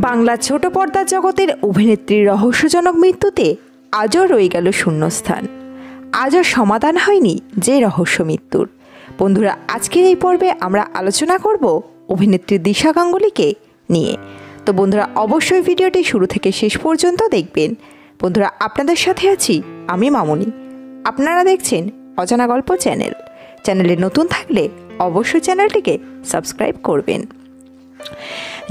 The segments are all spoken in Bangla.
বাংলা ছোট পর্দার জগতের অভিনেত্রীর রহস্যজনক মৃত্যুতে আজও রয়ে গেল শূন্যস্থান। আজও সমাধান হয়নি যে রহস্য মৃত্যুর। বন্ধুরা, আজকের এই পর্বে আমরা আলোচনা করব অভিনেত্রী দিশা গাঙ্গুলিকে নিয়ে। তো বন্ধুরা, অবশ্যই ভিডিওটি শুরু থেকে শেষ পর্যন্ত দেখবেন। বন্ধুরা, আপনাদের সাথে আছি আমি মামনি। আপনারা দেখছেন অজানা গল্প চ্যানেলে নতুন থাকলে অবশ্যই চ্যানেলটিকে সাবস্ক্রাইব করবেন।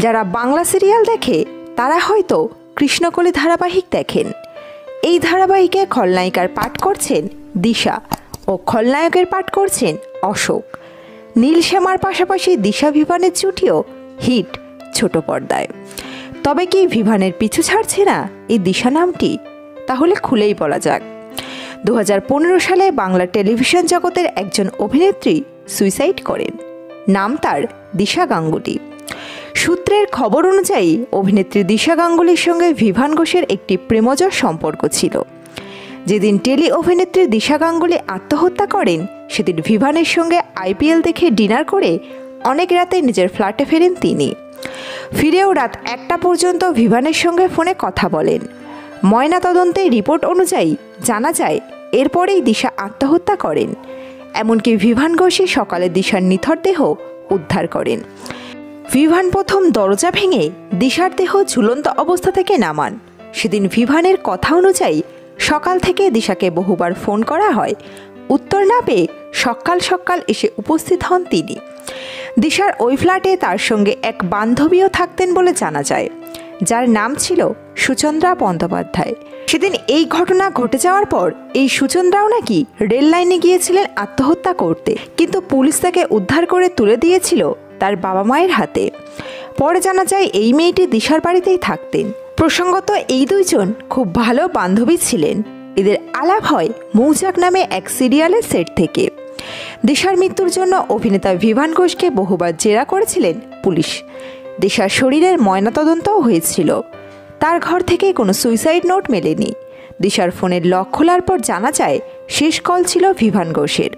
যারা বাংলা সিরিয়াল দেখে তারা হয়তো কৃষ্ণকলি ধারাবাহিক দেখেন। এই ধারাবাহিকে খলনায়িকার পাঠ করছেন দিশা ও খলনায়কের পাঠ করছেন অশোক। নীল শ্যামার পাশাপাশি দিশা ভিভানের জুটিও হিট ছোট পর্দায়। তবে কি ভিভানের পিছু ছাড়ছে না এই দিশা নামটি? তাহলে খুলেই বলা যাক। 2015 সালে বাংলা টেলিভিশন জগতের একজন অভিনেত্রী সুইসাইড করেন। নাম তার দিশা গাঙ্গুলি। সূত্রের খবর অনুযায়ী অভিনেত্রী দিশা গাঙ্গুলির সঙ্গে ভিভান ঘোষের একটি প্রেমজর সম্পর্ক ছিল। যেদিন টেলি অভিনেত্রী দিশা গাঙ্গুলি আত্মহত্যা করেন, সেদিন ভিভানের সঙ্গে IPL দেখে ডিনার করে অনেক রাতে নিজের ফ্ল্যাটে ফেরেন তিনি। ফিরেও রাত 1টা পর্যন্ত ভিভানের সঙ্গে ফোনে কথা বলেন। ময়নাতদন্তের রিপোর্ট অনুযায়ী জানা যায় এরপরেই দিশা আত্মহত্যা করেন। এমনকি ভিভান ঘোষই সকালে দিশার নিথর দেহ উদ্ধার করেন। ভিভান প্রথম দরজা ভেঙে দিশার দেহ ঝুলন্ত অবস্থা থেকে নামান। সেদিন ভিভানের কথা অনুযায়ী সকাল থেকে দিশাকে বহুবার ফোন করা হয়। উত্তর না পেয়ে সকাল এসে উপস্থিত হন তিনি। দিশার ওই ফ্ল্যাটে তার সঙ্গে এক বান্ধবীও থাকতেন বলে জানা যায়, যার নাম ছিল সুচন্দ্রা বন্দ্যোপাধ্যায়। সেদিন এই ঘটনা ঘটে যাওয়ার পর এই সুচন্দ্রাও নাকি রেল লাইনে গিয়েছিলেন আত্মহত্যা করতে, কিন্তু পুলিশ তাকে উদ্ধার করে তুলে দিয়েছিল তার বাবা মায়ের হাতে। পরে জানা যায় এই মেয়েটি দিশার বাড়িতেই থাকতেন। প্রসঙ্গত এই দুইজন খুব ভালো বান্ধবী ছিলেন। এদের আলাপ হয় মৌচাক নামে এক সিরিয়ালের সেট থেকে। দিশার মৃত্যুর জন্য অভিনেতা ভিভান ঘোষকে বহুবার জেরা করেছিলেন পুলিশ। দিশার শরীরের ময়নাতদন্তও হয়েছিল। তার ঘর থেকে কোনো সুইসাইড নোট মেলেনি। দিশার ফোনের লক খোলার পর জানা যায় শেষ কল ছিল ভিভান ঘোষের,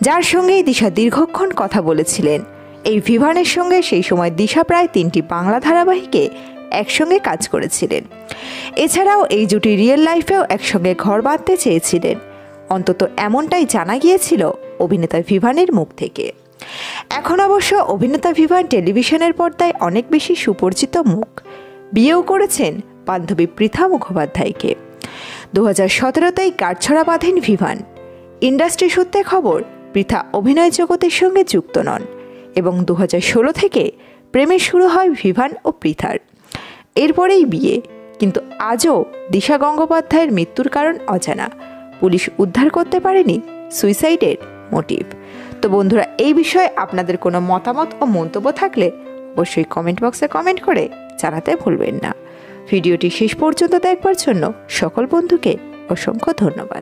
যার সঙ্গেই দিশা দীর্ঘক্ষণ কথা বলেছিলেন। এই ভিভানের সঙ্গে সেই সময় দিশা প্রায় 3টি বাংলা ধারাবাহিকে একসঙ্গে কাজ করেছিলেন। এছাড়াও এই জুটি রিয়েল লাইফেও একসঙ্গে ঘর বাঁধতে চেয়েছিলেন। অন্তত এমনটাই জানা গিয়েছিল অভিনেতা ভিভানের মুখ থেকে। এখন অবশ্য অভিনেতা ভিভান টেলিভিশনের পর্দায় অনেক বেশি সুপরিচিত মুখ। বিয়েও করেছেন বান্ধবী পৃথা মুখোপাধ্যায়কে। 2017তেই গাঁটছড়া বাঁধেন ভিভান। ইন্ডাস্ট্রি সূত্রে খবর, পৃথা অভিনয় জগতের সঙ্গে যুক্ত নন এবং 2016 থেকে প্রেমে শুরু হয় ভিভান ও পৃথার। এরপরেই বিয়ে, কিন্তু আজও দিশা গঙ্গোপাধ্যায়ের মৃত্যুর কারণ অজানা। পুলিশ উদ্ধার করতে পারেনি সুইসাইডের মোটিভ। তো বন্ধুরা, এই বিষয়ে আপনাদের কোনো মতামত ও মন্তব্য থাকলে অবশ্যই কমেন্ট বক্সে কমেন্ট করে জানাতে ভুলবেন না। ভিডিওটি শেষ পর্যন্ত দেখবার জন্য সকল বন্ধুকে অসংখ্য ধন্যবাদ।